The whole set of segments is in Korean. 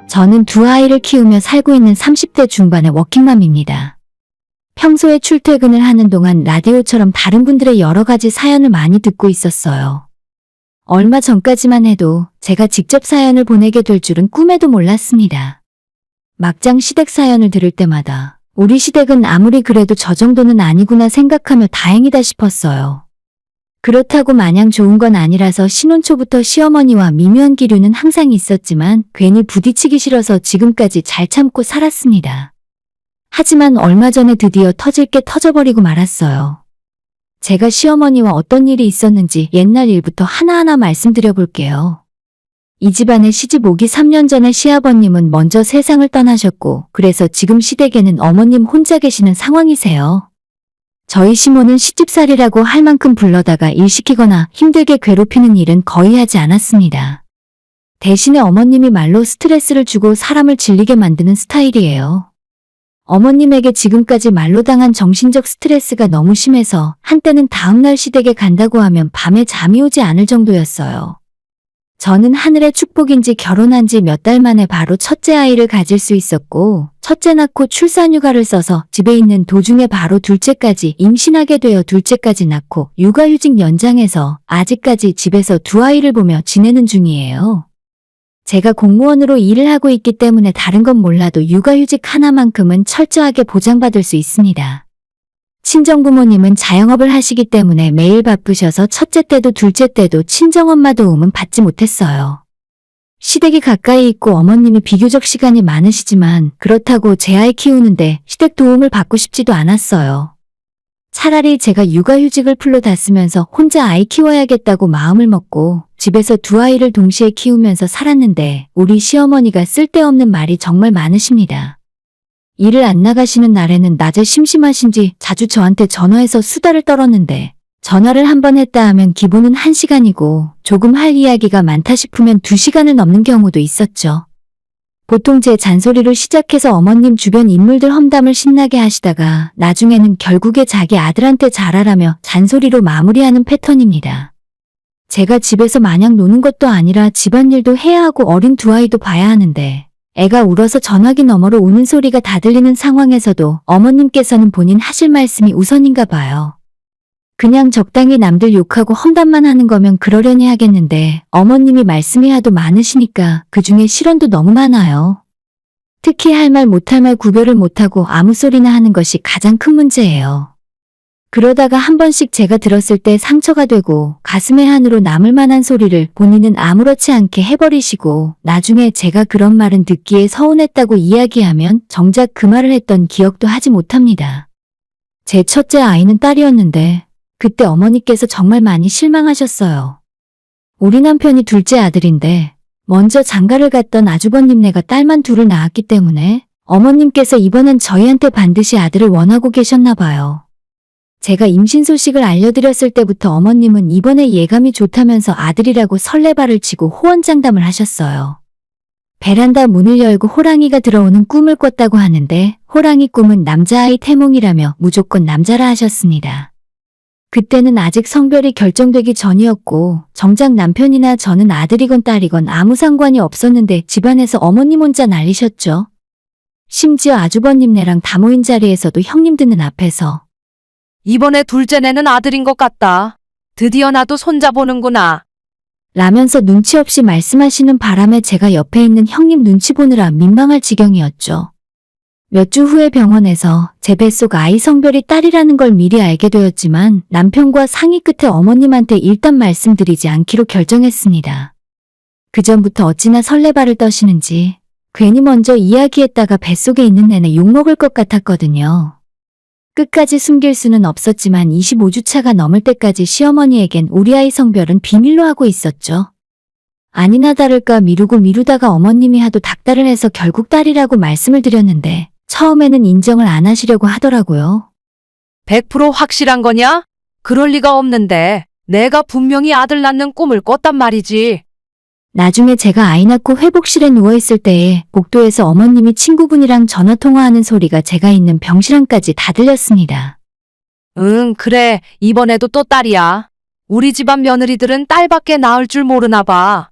저는 두 아이를 키우며 살고 있는 30대 중반의 워킹맘입니다. 평소에 출퇴근을 하는 동안 라디오처럼 다른 분들의 여러 가지 사연을 많이 듣고 있었어요. 얼마 전까지만 해도 제가 직접 사연을 보내게 될 줄은 꿈에도 몰랐습니다. 막장 시댁 사연을 들을 때마다 우리 시댁은 아무리 그래도 저 정도는 아니구나 생각하며 다행이다 싶었어요. 그렇다고 마냥 좋은 건 아니라서 신혼 초부터 시어머니와 미묘한 기류는 항상 있었지만 괜히 부딪히기 싫어서 지금까지 잘 참고 살았습니다. 하지만 얼마 전에 드디어 터질 게 터져버리고 말았어요. 제가 시어머니와 어떤 일이 있었는지 옛날 일부터 하나하나 말씀드려 볼게요. 이 집안의 시집 오기 3년 전에 시아버님은 먼저 세상을 떠나셨고 그래서 지금 시댁에는 어머님 혼자 계시는 상황이세요. 저희 시모는 시집살이라고 할 만큼 불러다가 일 시키거나 힘들게 괴롭히는 일은 거의 하지 않았습니다. 대신에 어머님이 말로 스트레스를 주고 사람을 질리게 만드는 스타일이에요. 어머님에게 지금까지 말로 당한 정신적 스트레스가 너무 심해서 한때는 다음날 시댁에 간다고 하면 밤에 잠이 오지 않을 정도였어요. 저는 하늘의 축복인지 결혼한 지 몇 달 만에 바로 첫째 아이를 가질 수 있었고 첫째 낳고 출산휴가를 써서 집에 있는 도중에 바로 둘째까지 임신하게 되어 둘째까지 낳고 육아휴직 연장해서 아직까지 집에서 두 아이를 보며 지내는 중이에요. 제가 공무원으로 일을 하고 있기 때문에 다른 건 몰라도 육아휴직 하나만큼은 철저하게 보장받을 수 있습니다. 친정부모님은 자영업을 하시기 때문에 매일 바쁘셔서 첫째 때도 둘째 때도 친정엄마 도움은 받지 못했어요. 시댁이 가까이 있고 어머님이 비교적 시간이 많으시지만 그렇다고 제 아이 키우는데 시댁 도움을 받고 싶지도 않았어요. 차라리 제가 육아휴직을 풀로 다 쓰면서 혼자 아이 키워야겠다고 마음을 먹고 집에서 두 아이를 동시에 키우면서 살았는데 우리 시어머니가 쓸데없는 말이 정말 많으십니다. 일을 안 나가시는 날에는 낮에 심심하신지 자주 저한테 전화해서 수다를 떨었는데 전화를 한 번 했다 하면 기본은 1시간이고 조금 할 이야기가 많다 싶으면 2시간을 넘는 경우도 있었죠. 보통 제 잔소리로 시작해서 어머님 주변 인물들 험담을 신나게 하시다가 나중에는 결국에 자기 아들한테 잘하라며 잔소리로 마무리하는 패턴입니다. 제가 집에서 마냥 노는 것도 아니라 집안일도 해야 하고 어린 두 아이도 봐야 하는데 애가 울어서 전화기 너머로 우는 소리가 다 들리는 상황에서도 어머님께서는 본인 하실 말씀이 우선인가 봐요. 그냥 적당히 남들 욕하고 험담만 하는 거면 그러려니 하겠는데 어머님이 말씀이 하도 많으시니까 그중에 실언도 너무 많아요. 특히 할 말 못할 말 구별을 못하고 아무 소리나 하는 것이 가장 큰 문제예요. 그러다가 한 번씩 제가 들었을 때 상처가 되고 가슴에 한으로 남을 만한 소리를 본인은 아무렇지 않게 해버리시고 나중에 제가 그런 말은 듣기에 서운했다고 이야기하면 정작 그 말을 했던 기억도 하지 못합니다. 제 첫째 아이는 딸이었는데 그때 어머니께서 정말 많이 실망하셨어요. 우리 남편이 둘째 아들인데 먼저 장가를 갔던 아주버님네가 딸만 둘을 낳았기 때문에 어머님께서 이번엔 저희한테 반드시 아들을 원하고 계셨나 봐요. 제가 임신 소식을 알려드렸을 때부터 어머님은 이번에 예감이 좋다면서 아들이라고 설레발을 치고 호언장담을 하셨어요. 베란다 문을 열고 호랑이가 들어오는 꿈을 꿨다고 하는데 호랑이 꿈은 남자아이 태몽이라며 무조건 남자라 하셨습니다. 그때는 아직 성별이 결정되기 전이었고 정작 남편이나 저는 아들이건 딸이건 아무 상관이 없었는데 집안에서 어머님 혼자 난리셨죠. 심지어 아주버님네랑 다 모인 자리에서도 형님들은 앞에서 이번에 둘째네는 아들인 것 같다. 드디어 나도 손자 보는구나. 라면서 눈치 없이 말씀하시는 바람에 제가 옆에 있는 형님 눈치 보느라 민망할 지경이었죠. 몇 주 후에 병원에서 제 뱃속 아이 성별이 딸이라는 걸 미리 알게 되었지만 남편과 상의 끝에 어머님한테 일단 말씀드리지 않기로 결정했습니다. 그전부터 어찌나 설레발을 떠시는지 괜히 먼저 이야기했다가 뱃속에 있는 내내 욕먹을 것 같았거든요. 끝까지 숨길 수는 없었지만 25주차가 넘을 때까지 시어머니에겐 우리 아이 성별은 비밀로 하고 있었죠. 아니나 다를까 미루다가 어머님이 하도 닥달을 해서 결국 딸이라고 말씀을 드렸는데 처음에는 인정을 안 하시려고 하더라고요. 100% 확실한 거냐? 그럴 리가 없는데 내가 분명히 아들 낳는 꿈을 꿨단 말이지. 나중에 제가 아이 낳고 회복실에 누워있을 때에 복도에서 어머님이 친구분이랑 전화통화하는 소리가 제가 있는 병실 안까지 다 들렸습니다. 응, 그래. 이번에도 또 딸이야. 우리 집안 며느리들은 딸밖에 낳을 줄 모르나 봐.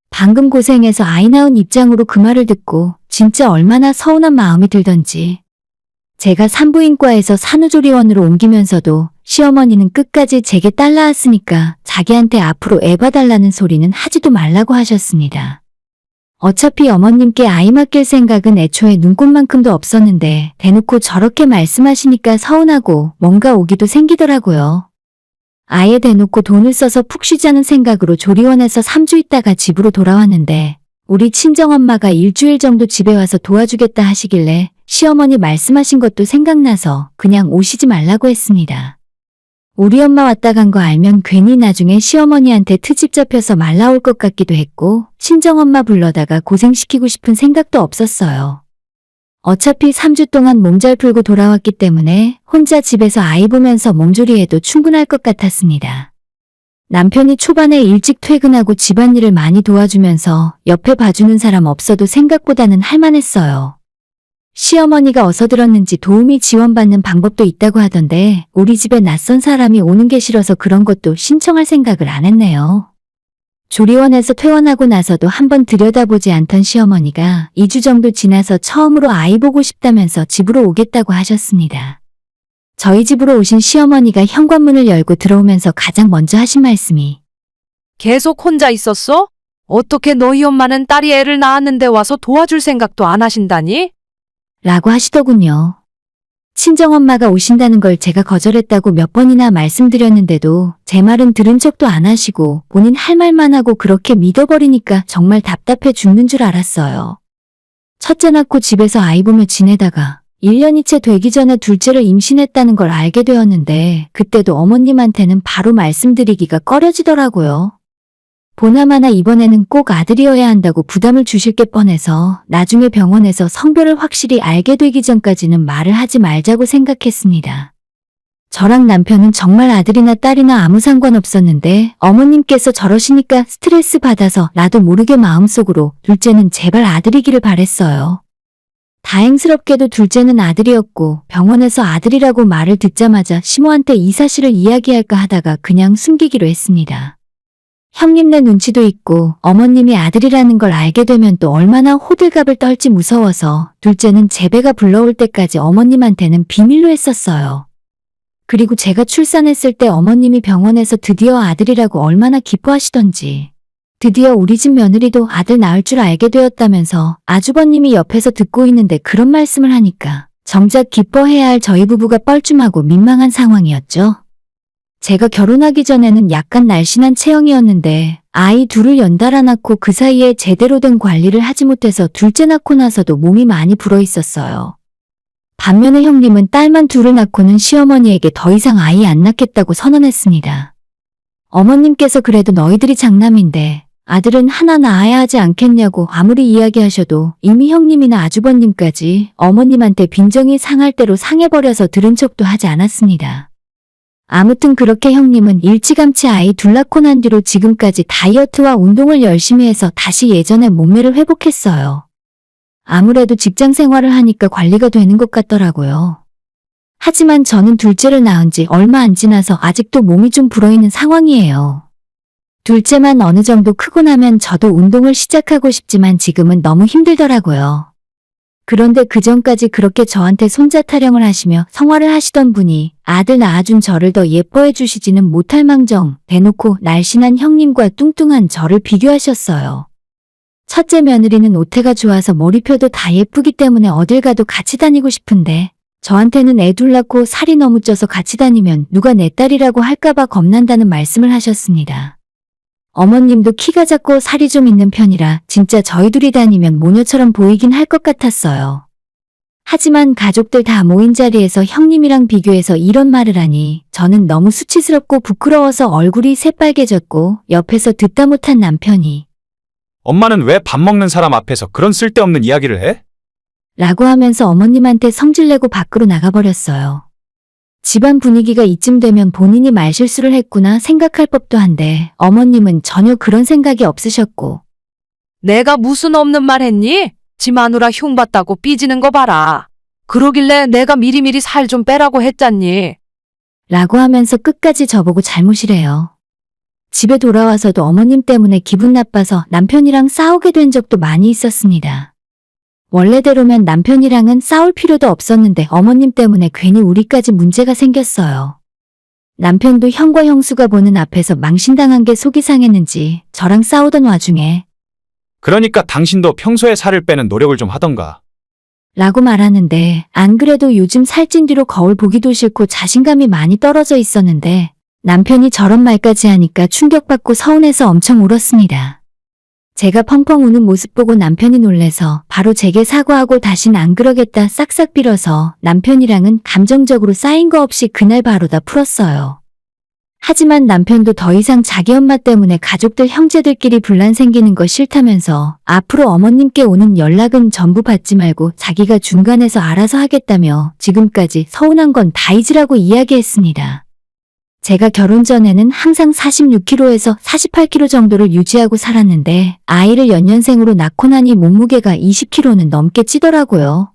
방금 고생해서 아이 낳은 입장으로 그 말을 듣고 진짜 얼마나 서운한 마음이 들던지. 제가 산부인과에서 산후조리원으로 옮기면서도 시어머니는 끝까지 제게 딸 낳았으니까 자기한테 앞으로 애 봐달라는 소리는 하지도 말라고 하셨습니다. 어차피 어머님께 아이 맡길 생각은 애초에 눈꽃만큼도 없었는데 대놓고 저렇게 말씀하시니까 서운하고 뭔가 오기도 생기더라고요. 아예 대놓고 돈을 써서 푹 쉬자는 생각으로 조리원에서 3주 있다가 집으로 돌아왔는데 우리 친정엄마가 일주일 정도 집에 와서 도와주겠다 하시길래 시어머니 말씀하신 것도 생각나서 그냥 오시지 말라고 했습니다. 우리 엄마 왔다 간 거 알면 괜히 나중에 시어머니한테 트집 잡혀서 말 나올 것 같기도 했고 친정엄마 불러다가 고생시키고 싶은 생각도 없었어요. 어차피 3주 동안 몸 잘 풀고 돌아왔기 때문에 혼자 집에서 아이 보면서 몸조리해도 충분할 것 같았습니다. 남편이 초반에 일찍 퇴근하고 집안일을 많이 도와주면서 옆에 봐주는 사람 없어도 생각보다는 할만했어요. 시어머니가 어서 들었는지 도우미 지원받는 방법도 있다고 하던데 우리 집에 낯선 사람이 오는 게 싫어서 그런 것도 신청할 생각을 안 했네요. 조리원에서 퇴원하고 나서도 한번 들여다보지 않던 시어머니가 2주 정도 지나서 처음으로 아이 보고 싶다면서 집으로 오겠다고 하셨습니다. 저희 집으로 오신 시어머니가 현관문을 열고 들어오면서 가장 먼저 하신 말씀이 계속 혼자 있었어? 어떻게 너희 엄마는 딸이 애를 낳았는데 와서 도와줄 생각도 안 하신다니? 라고 하시더군요. 친정엄마가 오신다는 걸 제가 거절했다고 몇 번이나 말씀드렸는데도 제 말은 들은 척도 안 하시고 본인 할 말만 하고 그렇게 믿어버리니까 정말 답답해 죽는 줄 알았어요. 첫째 낳고 집에서 아이 보며 지내다가 1년이 채 되기 전에 둘째를 임신했다는 걸 알게 되었는데 그때도 어머님한테는 바로 말씀드리기가 꺼려지더라고요. 보나마나 이번에는 꼭 아들이어야 한다고 부담을 주실 게 뻔해서 나중에 병원에서 성별을 확실히 알게 되기 전까지는 말을 하지 말자고 생각했습니다. 저랑 남편은 정말 아들이나 딸이나 아무 상관없었는데 어머님께서 저러시니까 스트레스 받아서 나도 모르게 마음속으로 둘째는 제발 아들이기를 바랬어요. 다행스럽게도 둘째는 아들이었고 병원에서 아들이라고 말을 듣자마자 시모한테 이 사실을 이야기할까 하다가 그냥 숨기기로 했습니다. 형님네 눈치도 있고 어머님이 아들이라는 걸 알게 되면 또 얼마나 호들갑을 떨지 무서워서 둘째는 제 배가 불러올 때까지 어머님한테는 비밀로 했었어요. 그리고 제가 출산했을 때 어머님이 병원에서 드디어 아들이라고 얼마나 기뻐하시던지 드디어 우리 집 며느리도 아들 낳을 줄 알게 되었다면서 아주버님이 옆에서 듣고 있는데 그런 말씀을 하니까 정작 기뻐해야 할 저희 부부가 뻘쭘하고 민망한 상황이었죠. 제가 결혼하기 전에는 약간 날씬한 체형이었는데 아이 둘을 연달아 낳고 그 사이에 제대로 된 관리를 하지 못해서 둘째 낳고 나서도 몸이 많이 불어 있었어요. 반면에 형님은 딸만 둘을 낳고는 시어머니에게 더 이상 아이 안 낳겠다고 선언했습니다. 어머님께서 그래도 너희들이 장남인데 아들은 하나 낳아야 하지 않겠냐고 아무리 이야기하셔도 이미 형님이나 아주버님까지 어머님한테 빈정이 상할 대로 상해버려서 들은 척도 하지 않았습니다. 아무튼 그렇게 형님은 일찌감치 아이 둘 낳고 난 뒤로 지금까지 다이어트와 운동을 열심히 해서 다시 예전의 몸매를 회복했어요. 아무래도 직장 생활을 하니까 관리가 되는 것 같더라고요. 하지만 저는 둘째를 낳은 지 얼마 안 지나서 아직도 몸이 좀 불어있는 상황이에요. 둘째만 어느 정도 크고 나면 저도 운동을 시작하고 싶지만 지금은 너무 힘들더라고요. 그런데 그전까지 그렇게 저한테 손자 타령을 하시며 성화를 하시던 분이 아들 낳아준 저를 더 예뻐해 주시지는 못할 망정 대놓고 날씬한 형님과 뚱뚱한 저를 비교하셨어요. 첫째 며느리는 옷태가 좋아서 뭘 입혀도 다 예쁘기 때문에 어딜 가도 같이 다니고 싶은데 저한테는 애 둘 낳고 살이 너무 쪄서 같이 다니면 누가 내 딸이라고 할까봐 겁난다는 말씀을 하셨습니다. 어머님도 키가 작고 살이 좀 있는 편이라 진짜 저희 둘이 다니면 모녀처럼 보이긴 할 것 같았어요. 하지만 가족들 다 모인 자리에서 형님이랑 비교해서 이런 말을 하니 저는 너무 수치스럽고 부끄러워서 얼굴이 새빨개졌고 옆에서 듣다 못한 남편이 엄마는 왜 밥 먹는 사람 앞에서 그런 쓸데없는 이야기를 해? 라고 하면서 어머님한테 성질내고 밖으로 나가버렸어요. 집안 분위기가 이쯤 되면 본인이 말실수를 했구나 생각할 법도 한데 어머님은 전혀 그런 생각이 없으셨고 내가 무슨 없는 말 했니? 지 마누라 흉봤다고 삐지는 거 봐라. 그러길래 내가 미리미리 살 좀 빼라고 했잖니. 라고 하면서 끝까지 저보고 잘못이래요. 집에 돌아와서도 어머님 때문에 기분 나빠서 남편이랑 싸우게 된 적도 많이 있었습니다. 원래대로면 남편이랑은 싸울 필요도 없었는데 어머님 때문에 괜히 우리까지 문제가 생겼어요. 남편도 형과 형수가 보는 앞에서 망신당한 게 속이 상했는지 저랑 싸우던 와중에 그러니까 당신도 평소에 살을 빼는 노력을 좀 하던가. 라고 말하는데 안 그래도 요즘 살찐 뒤로 거울 보기도 싫고 자신감이 많이 떨어져 있었는데 남편이 저런 말까지 하니까 충격받고 서운해서 엄청 울었습니다. 제가 펑펑 우는 모습 보고 남편이 놀래서 바로 제게 사과하고 다신 안 그러겠다 싹싹 빌어서 남편이랑은 감정적으로 쌓인 거 없이 그날 바로 다 풀었어요. 하지만 남편도 더 이상 자기 엄마 때문에 가족들 형제들끼리 분란 생기는 거 싫다면서 앞으로 어머님께 오는 연락은 전부 받지 말고 자기가 중간에서 알아서 하겠다며 지금까지 서운한 건 다 잊으라고 이야기했습니다. 제가 결혼 전에는 항상 46kg에서 48kg 정도를 유지하고 살았는데 아이를 연년생으로 낳고 나니 몸무게가 20kg는 넘게 찌더라고요.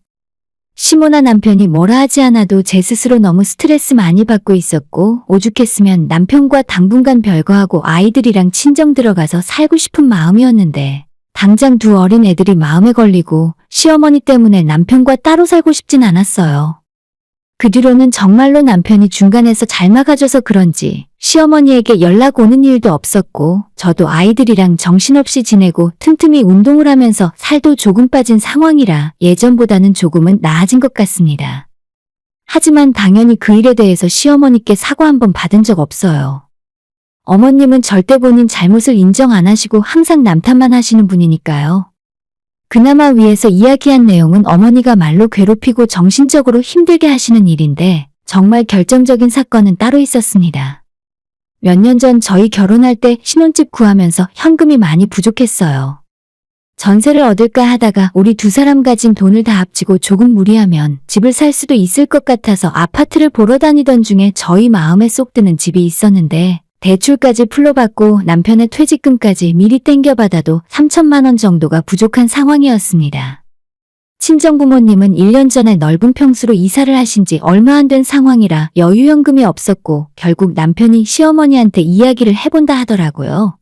시모나 남편이 뭐라 하지 않아도 제 스스로 너무 스트레스 많이 받고 있었고 오죽했으면 남편과 당분간 별거하고 아이들이랑 친정 들어가서 살고 싶은 마음이었는데 당장 두 어린 애들이 마음에 걸리고 시어머니 때문에 남편과 따로 살고 싶진 않았어요. 그 뒤로는 정말로 남편이 중간에서 잘 막아줘서 그런지 시어머니에게 연락 오는 일도 없었고 저도 아이들이랑 정신없이 지내고 틈틈이 운동을 하면서 살도 조금 빠진 상황이라 예전보다는 조금은 나아진 것 같습니다. 하지만 당연히 그 일에 대해서 시어머니께 사과 한 번 받은 적 없어요. 어머님은 절대 본인 잘못을 인정 안 하시고 항상 남 탓만 하시는 분이니까요. 그나마 위에서 이야기한 내용은 어머니가 말로 괴롭히고 정신적으로 힘들게 하시는 일인데 정말 결정적인 사건은 따로 있었습니다. 몇 년 전 저희 결혼할 때 신혼집 구하면서 현금이 많이 부족했어요. 전세를 얻을까 하다가 우리 두 사람 가진 돈을 다 합치고 조금 무리하면 집을 살 수도 있을 것 같아서 아파트를 보러 다니던 중에 저희 마음에 쏙 드는 집이 있었는데 대출까지 풀로 받고 남편의 퇴직금까지 미리 땡겨받아도 3천만 원 정도가 부족한 상황이었습니다. 친정부모님은 1년 전에 넓은 평수로 이사를 하신 지 얼마 안 된 상황이라 여유현금이 없었고 결국 남편이 시어머니한테 이야기를 해본다 하더라고요.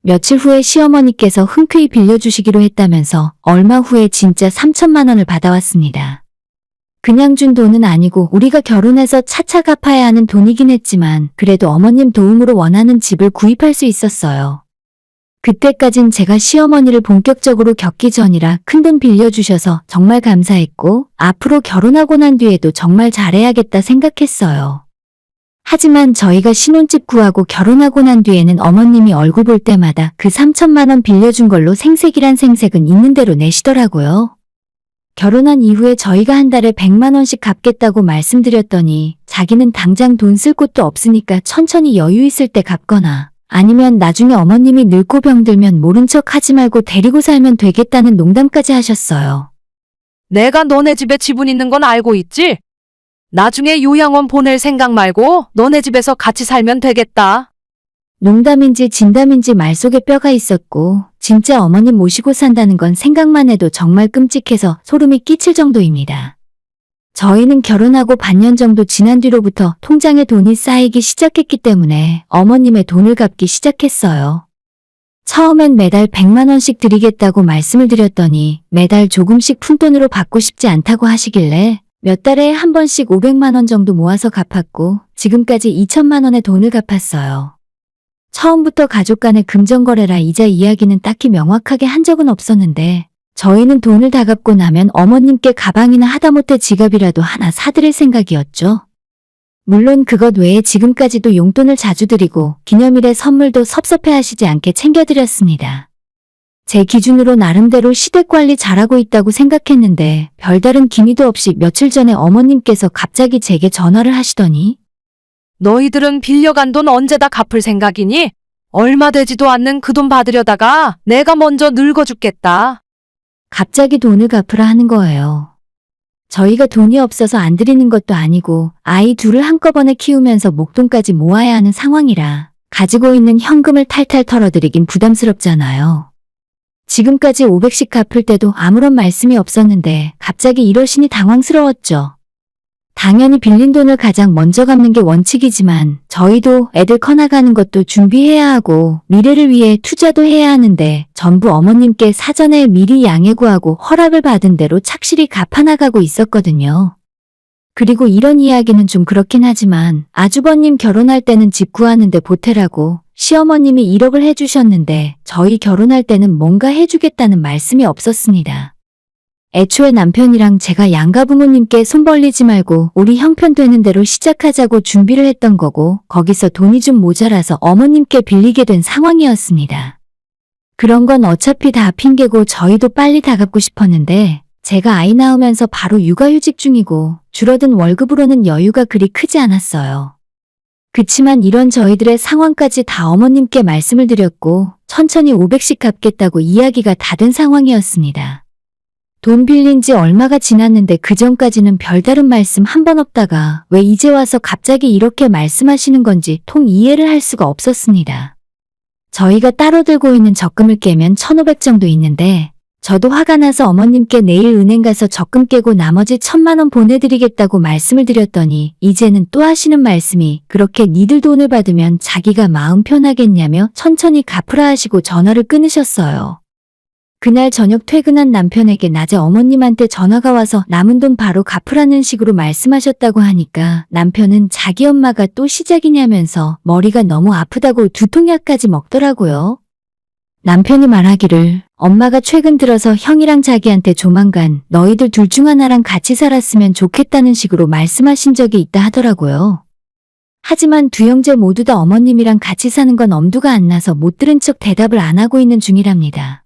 며칠 후에 시어머니께서 흔쾌히 빌려주시기로 했다면서 얼마 후에 진짜 3천만 원을 받아왔습니다. 그냥 준 돈은 아니고 우리가 결혼해서 차차 갚아야 하는 돈이긴 했지만 그래도 어머님 도움으로 원하는 집을 구입할 수 있었어요. 그때까진 제가 시어머니를 본격적으로 겪기 전이라 큰돈 빌려주셔서 정말 감사했고 앞으로 결혼하고 난 뒤에도 정말 잘해야겠다 생각했어요. 하지만 저희가 신혼집 구하고 결혼하고 난 뒤에는 어머님이 얼굴 볼 때마다 그 3천만 원 빌려준 걸로 생색이란 생색은 있는 대로 내시더라고요. 결혼한 이후에 저희가 한 달에 100만 원씩 갚겠다고 말씀드렸더니 자기는 당장 돈 쓸 곳도 없으니까 천천히 여유 있을 때 갚거나 아니면 나중에 어머님이 늙고 병들면 모른 척 하지 말고 데리고 살면 되겠다는 농담까지 하셨어요. 내가 너네 집에 지분 있는 건 알고 있지? 나중에 요양원 보낼 생각 말고 너네 집에서 같이 살면 되겠다. 농담인지 진담인지 말 속에 뼈가 있었고 진짜 어머님 모시고 산다는 건 생각만 해도 정말 끔찍해서 소름이 끼칠 정도입니다. 저희는 결혼하고 반년 정도 지난 뒤로부터 통장에 돈이 쌓이기 시작했기 때문에 어머님의 돈을 갚기 시작했어요. 처음엔 매달 100만 원씩 드리겠다고 말씀을 드렸더니 매달 조금씩 푼돈으로 받고 싶지 않다고 하시길래 몇 달에 한 번씩 500만 원 정도 모아서 갚았고 지금까지 2천만 원의 돈을 갚았어요. 처음부터 가족 간의 금전거래라 이자 이야기는 딱히 명확하게 한 적은 없었는데 저희는 돈을 다 갚고 나면 어머님께 가방이나 하다못해 지갑이라도 하나 사드릴 생각이었죠. 물론 그것 외에 지금까지도 용돈을 자주 드리고 기념일에 선물도 섭섭해하시지 않게 챙겨드렸습니다. 제 기준으로 나름대로 시댁관리 잘하고 있다고 생각했는데 별다른 기미도 없이 며칠 전에 어머님께서 갑자기 제게 전화를 하시더니 너희들은 빌려간 돈 언제 다 갚을 생각이니? 얼마 되지도 않는 그 돈 받으려다가 내가 먼저 늙어 죽겠다. 갑자기 돈을 갚으라 하는 거예요. 저희가 돈이 없어서 안 드리는 것도 아니고 아이 둘을 한꺼번에 키우면서 목돈까지 모아야 하는 상황이라 가지고 있는 현금을 탈탈 털어드리긴 부담스럽잖아요. 지금까지 500씩 갚을 때도 아무런 말씀이 없었는데 갑자기 이러시니 당황스러웠죠. 당연히 빌린 돈을 가장 먼저 갚는 게 원칙이지만 저희도 애들 커나가는 것도 준비해야 하고 미래를 위해 투자도 해야 하는데 전부 어머님께 사전에 미리 양해 구하고 허락을 받은 대로 착실히 갚아나가고 있었거든요. 그리고 이런 이야기는 좀 그렇긴 하지만 아주버님 결혼할 때는 집 구하는데 보태라고 시어머님이 1억을 해주셨는데 저희 결혼할 때는 뭔가 해주겠다는 말씀이 없었습니다. 애초에 남편이랑 제가 양가 부모님께 손 벌리지 말고 우리 형편 되는 대로 시작하자고 준비를 했던 거고 거기서 돈이 좀 모자라서 어머님께 빌리게 된 상황이었습니다. 그런 건 어차피 다 핑계고 저희도 빨리 다 갚고 싶었는데 제가 아이 낳으면서 바로 육아휴직 중이고 줄어든 월급으로는 여유가 그리 크지 않았어요. 그치만 이런 저희들의 상황까지 다 어머님께 말씀을 드렸고 천천히 500씩 갚겠다고 이야기가 다 된 상황이었습니다. 돈 빌린 지 얼마가 지났는데 그전까지는 별다른 말씀 한 번 없다가 왜 이제 와서 갑자기 이렇게 말씀하시는 건지 통 이해를 할 수가 없었습니다. 저희가 따로 들고 있는 적금을 깨면 1,500 정도 있는데 저도 화가 나서 어머님께 내일 은행 가서 적금 깨고 나머지 1,000만 원 보내드리겠다고 말씀을 드렸더니 이제는 또 하시는 말씀이 그렇게 니들 돈을 받으면 자기가 마음 편하겠냐며 천천히 갚으라 하시고 전화를 끊으셨어요. 그날 저녁 퇴근한 남편에게 낮에 어머님한테 전화가 와서 남은 돈 바로 갚으라는 식으로 말씀하셨다고 하니까 남편은 자기 엄마가 또 시작이냐면서 머리가 너무 아프다고 두통약까지 먹더라고요. 남편이 말하기를 엄마가 최근 들어서 형이랑 자기한테 조만간 너희들 둘 중 하나랑 같이 살았으면 좋겠다는 식으로 말씀하신 적이 있다 하더라고요. 하지만 두 형제 모두 다 어머님이랑 같이 사는 건 엄두가 안 나서 못 들은 척 대답을 안 하고 있는 중이랍니다.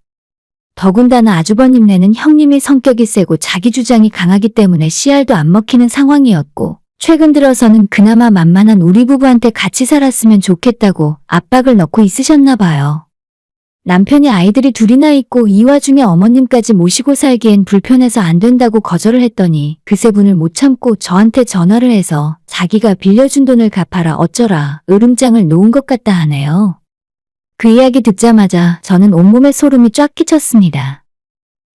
더군다나 아주버님네는 형님이 성격이 세고 자기 주장이 강하기 때문에 씨알도 안 먹히는 상황이었고 최근 들어서는 그나마 만만한 우리 부부한테 같이 살았으면 좋겠다고 압박을 넣고 있으셨나 봐요. 남편이 아이들이 둘이나 있고 이 와중에 어머님까지 모시고 살기엔 불편해서 안 된다고 거절을 했더니 그새 분을 못 참고 저한테 전화를 해서 자기가 빌려준 돈을 갚아라 어쩌라 으름장을 놓은 것 같다 하네요. 그 이야기 듣자마자 저는 온몸에 소름이 쫙 끼쳤습니다.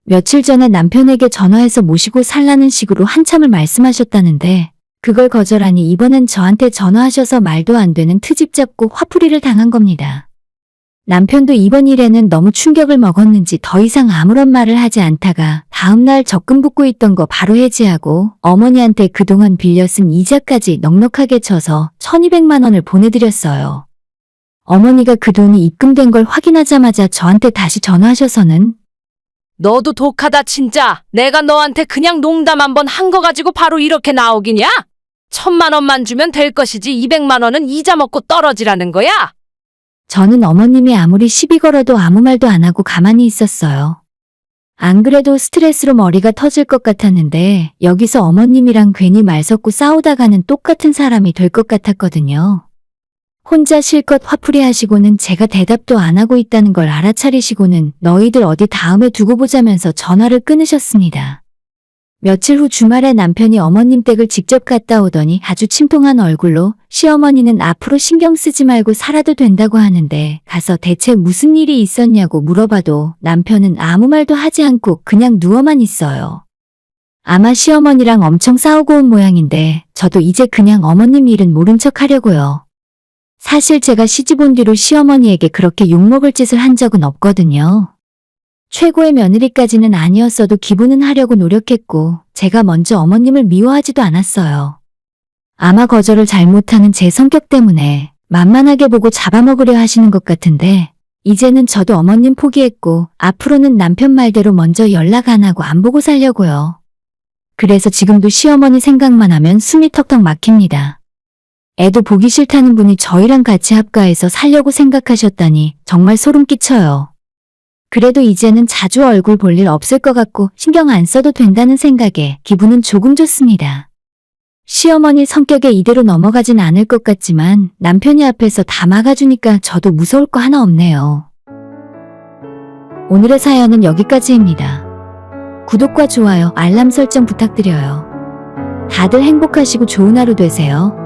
며칠 전에 남편에게 전화해서 모시고 살라는 식으로 한참을 말씀하셨다는데 그걸 거절하니 이번엔 저한테 전화하셔서 말도 안 되는 트집 잡고 화풀이를 당한 겁니다. 남편도 이번 일에는 너무 충격을 먹었는지 더 이상 아무런 말을 하지 않다가 다음날 적금 붓고 있던 거 바로 해지하고 어머니한테 그동안 빌려 쓴 이자까지 넉넉하게 쳐서 1,200만 원을 보내드렸어요. 어머니가 그 돈이 입금된 걸 확인하자마자 저한테 다시 전화하셔서는 너도 독하다 진짜. 내가 너한테 그냥 농담 한번 한 거 가지고 바로 이렇게 나오기냐? 1,000만 원만 주면 될 것이지 200만 원은 이자 먹고 떨어지라는 거야? 저는 어머님이 아무리 시비 걸어도 아무 말도 안 하고 가만히 있었어요. 안 그래도 스트레스로 머리가 터질 것 같았는데 여기서 어머님이랑 괜히 말 섞고 싸우다가는 똑같은 사람이 될 것 같았거든요. 혼자 실컷 화풀이 하시고는 제가 대답도 안 하고 있다는 걸 알아차리시고는 너희들 어디 다음에 두고 보자면서 전화를 끊으셨습니다. 며칠 후 주말에 남편이 어머님 댁을 직접 갔다 오더니 아주 침통한 얼굴로 시어머니는 앞으로 신경 쓰지 말고 살아도 된다고 하는데 가서 대체 무슨 일이 있었냐고 물어봐도 남편은 아무 말도 하지 않고 그냥 누워만 있어요. 아마 시어머니랑 엄청 싸우고 온 모양인데 저도 이제 그냥 어머님 일은 모른 척 하려고요. 사실 제가 시집 온 뒤로 시어머니에게 그렇게 욕먹을 짓을 한 적은 없거든요. 최고의 며느리까지는 아니었어도 기분은 하려고 노력했고 제가 먼저 어머님을 미워하지도 않았어요. 아마 거절을 잘못하는 제 성격 때문에 만만하게 보고 잡아먹으려 하시는 것 같은데 이제는 저도 어머님 포기했고 앞으로는 남편 말대로 먼저 연락 안 하고 안 보고 살려고요. 그래서 지금도 시어머니 생각만 하면 숨이 턱턱 막힙니다. 애도 보기 싫다는 분이 저희랑 같이 합가해서 살려고 생각하셨다니 정말 소름 끼쳐요. 그래도 이제는 자주 얼굴 볼 일 없을 것 같고 신경 안 써도 된다는 생각에 기분은 조금 좋습니다. 시어머니 성격에 이대로 넘어가진 않을 것 같지만 남편이 앞에서 다 막아주니까 저도 무서울 거 하나 없네요. 오늘의 사연은 여기까지입니다. 구독과 좋아요, 알람 설정 부탁드려요. 다들 행복하시고 좋은 하루 되세요.